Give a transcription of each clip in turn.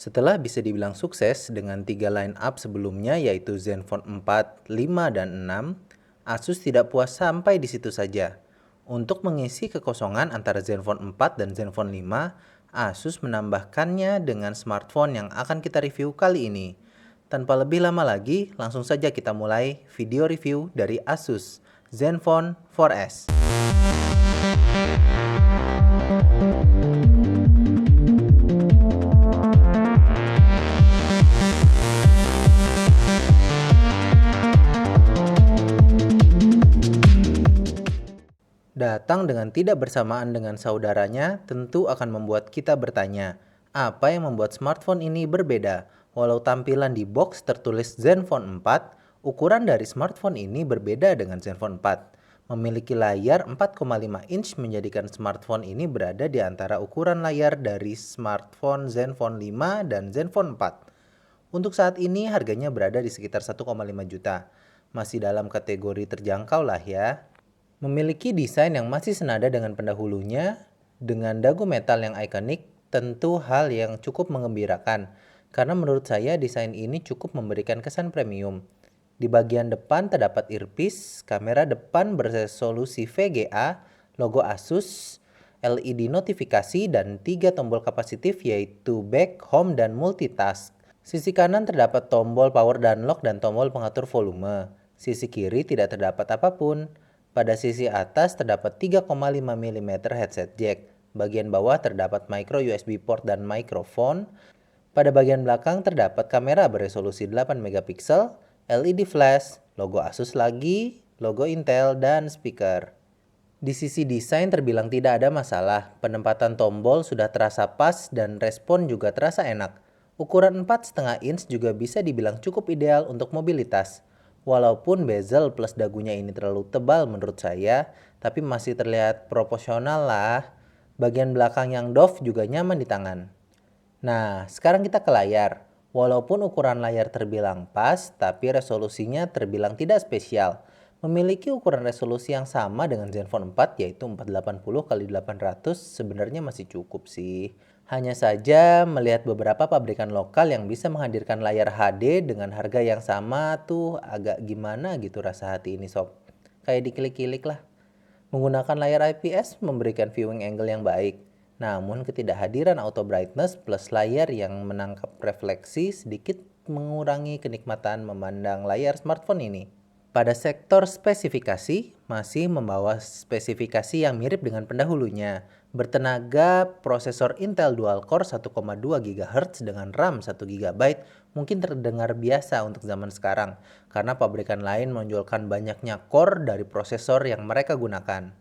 Setelah bisa dibilang sukses dengan 3 line up sebelumnya yaitu Zenfone 4, 5, dan 6, Asus tidak puas sampai di situ saja. Untuk mengisi kekosongan antara Zenfone 4 dan Zenfone 5, Asus menambahkannya dengan smartphone yang akan kita review kali ini. Tanpa lebih lama lagi, langsung saja kita mulai video review dari Asus Zenfone 4S. Datang dengan tidak bersamaan dengan saudaranya tentu akan membuat kita bertanya, apa yang membuat smartphone ini berbeda? Walau tampilan di box tertulis Zenfone 4, ukuran dari smartphone ini berbeda dengan Zenfone 4. Memiliki layar 4,5 inch menjadikan smartphone ini berada di antara ukuran layar dari smartphone Zenfone 5 dan Zenfone 4. Untuk saat ini harganya berada di sekitar 1,5 juta. Masih dalam kategori terjangkau lah ya. Memiliki desain yang masih senada dengan pendahulunya, dengan dagu metal yang ikonik, tentu hal yang cukup mengembirakan. Karena menurut saya desain ini cukup memberikan kesan premium. Di bagian depan terdapat earpiece, kamera depan beresolusi VGA, logo Asus, LED notifikasi, dan 3 tombol kapasitif yaitu back, home, dan multitask. Sisi kanan terdapat tombol power dan lock dan tombol pengatur volume. Sisi kiri tidak terdapat apapun. Pada sisi atas terdapat 3,5 mm headset jack. Bagian bawah terdapat micro USB port dan mikrofon. Pada bagian belakang terdapat kamera beresolusi 8 megapiksel, LED flash, logo Asus lagi, logo Intel, dan speaker. Di sisi desain terbilang tidak ada masalah. Penempatan tombol sudah terasa pas dan respon juga terasa enak. Ukuran 4,5 inch juga bisa dibilang cukup ideal untuk mobilitas. Walaupun bezel plus dagunya ini terlalu tebal menurut saya, tapi masih terlihat proporsional lah. Bagian belakang yang doff juga nyaman di tangan. Nah, sekarang kita ke layar. Walaupun ukuran layar terbilang pas, tapi resolusinya terbilang tidak spesial. Memiliki ukuran resolusi yang sama dengan Zenfone 4 yaitu 480x800 sebenarnya masih cukup sih. Hanya saja melihat beberapa pabrikan lokal yang bisa menghadirkan layar HD dengan harga yang sama tuh agak gimana gitu rasa hati ini sob. Kayak dikilik-kilik lah. Menggunakan layar IPS memberikan viewing angle yang baik. Namun ketidakhadiran auto brightness plus layar yang menangkap refleksi sedikit mengurangi kenikmatan memandang layar smartphone ini. Pada sektor spesifikasi, masih membawa spesifikasi yang mirip dengan pendahulunya. Bertenaga prosesor Intel Dual Core 1,2 GHz dengan RAM 1 GB mungkin terdengar biasa untuk zaman sekarang, karena pabrikan lain menjualkan banyaknya core dari prosesor yang mereka gunakan.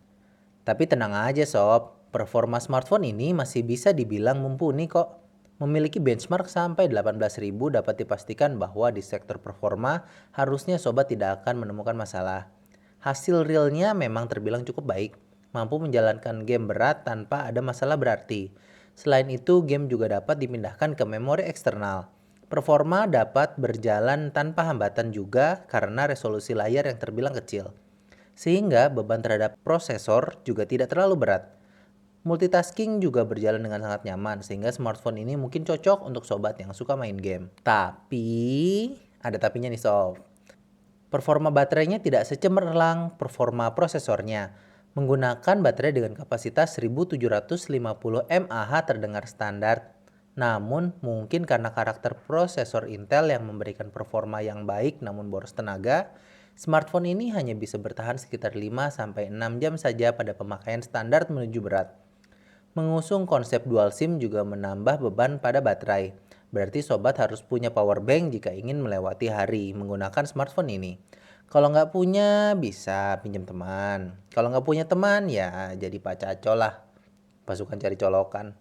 Tapi tenang aja sob, performa smartphone ini masih bisa dibilang mumpuni kok. Memiliki benchmark sampai 18.000 dapat dipastikan bahwa di sektor performa harusnya sobat tidak akan menemukan masalah. Hasil realnya memang terbilang cukup baik, mampu menjalankan game berat tanpa ada masalah berarti. Selain itu, game juga dapat dipindahkan ke memori eksternal. Performa dapat berjalan tanpa hambatan juga karena resolusi layar yang terbilang kecil. Sehingga beban terhadap prosesor juga tidak terlalu berat. Multitasking juga berjalan dengan sangat nyaman sehingga smartphone ini mungkin cocok untuk sobat yang suka main game. Tapi, ada tapinya nih sob. Performa baterainya tidak secemerlang performa prosesornya. Menggunakan baterai dengan kapasitas 1750 mAh terdengar standar. Namun, mungkin karena karakter prosesor Intel yang memberikan performa yang baik namun boros tenaga, smartphone ini hanya bisa bertahan sekitar 5-6 jam saja pada pemakaian standar menuju berat. Mengusung konsep dual SIM juga menambah beban pada baterai. Berarti sobat harus punya power bank jika ingin melewati hari menggunakan smartphone ini. Kalau nggak punya, bisa pinjam teman. Kalau nggak punya teman, ya jadi pacaco lah. Pasukan cari colokan.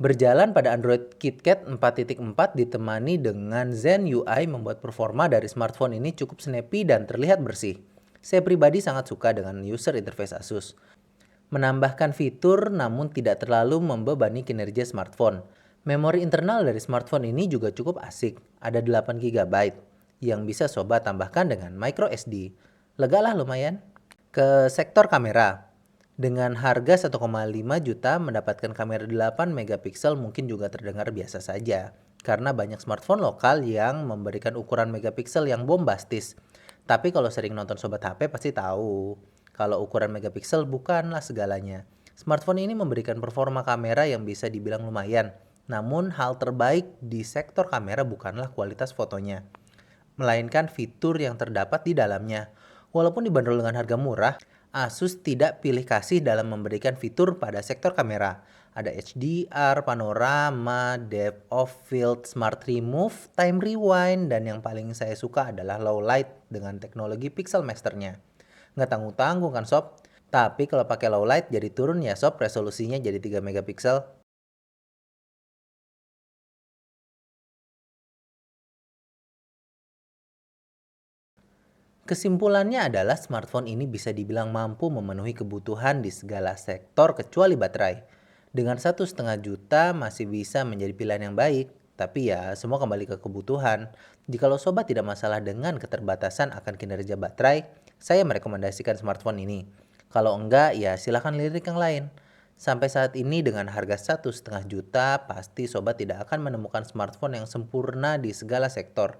Berjalan pada Android KitKat 4.4 ditemani dengan Zen UI membuat performa dari smartphone ini cukup snappy dan terlihat bersih. Saya pribadi sangat suka dengan user interface Asus. Menambahkan fitur namun tidak terlalu membebani kinerja smartphone. Memori internal dari smartphone ini juga cukup asik, ada 8 GB yang bisa sobat tambahkan dengan micro SD. Lega lah lumayan. Ke sektor kamera. Dengan harga 1,5 juta mendapatkan kamera 8 megapiksel mungkin juga terdengar biasa saja. Karena banyak smartphone lokal yang memberikan ukuran megapiksel yang bombastis. Tapi kalau sering nonton Sobat HP pasti tahu. Kalau ukuran megapiksel bukanlah segalanya. Smartphone ini memberikan performa kamera yang bisa dibilang lumayan. Namun hal terbaik di sektor kamera bukanlah kualitas fotonya, melainkan fitur yang terdapat di dalamnya. Walaupun dibanderol dengan harga murah, Asus tidak pilih kasih dalam memberikan fitur pada sektor kamera. Ada HDR, panorama, depth of field, smart remove, time rewind, dan yang paling saya suka adalah low light dengan teknologi pixel masternya. Nggak tanggung-tanggung kan sob? Tapi kalau pakai low light jadi turun ya sob, resolusinya jadi 3 megapiksel. Kesimpulannya adalah smartphone ini bisa dibilang mampu memenuhi kebutuhan di segala sektor kecuali baterai. Dengan 1,5 juta masih bisa menjadi pilihan yang baik, tapi ya semua kembali ke kebutuhan. Jikalau sobat tidak masalah dengan keterbatasan akan kinerja baterai, saya merekomendasikan smartphone ini. Kalau enggak, ya silahkan lirik yang lain. Sampai saat ini dengan harga 1,5 juta, pasti sobat tidak akan menemukan smartphone yang sempurna di segala sektor.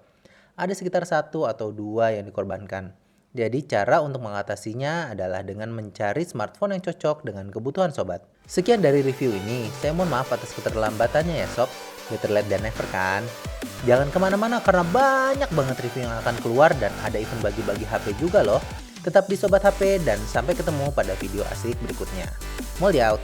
Ada sekitar satu atau dua yang dikorbankan. Jadi cara untuk mengatasinya adalah dengan mencari smartphone yang cocok dengan kebutuhan sobat. Sekian dari review ini, saya mohon maaf atas keterlambatannya ya sob. Better late than never kan? Jangan kemana-mana karena banyak banget review yang akan keluar dan ada event bagi-bagi HP juga loh. Tetap di Sobat HP dan sampai ketemu pada video asik berikutnya. Molly out!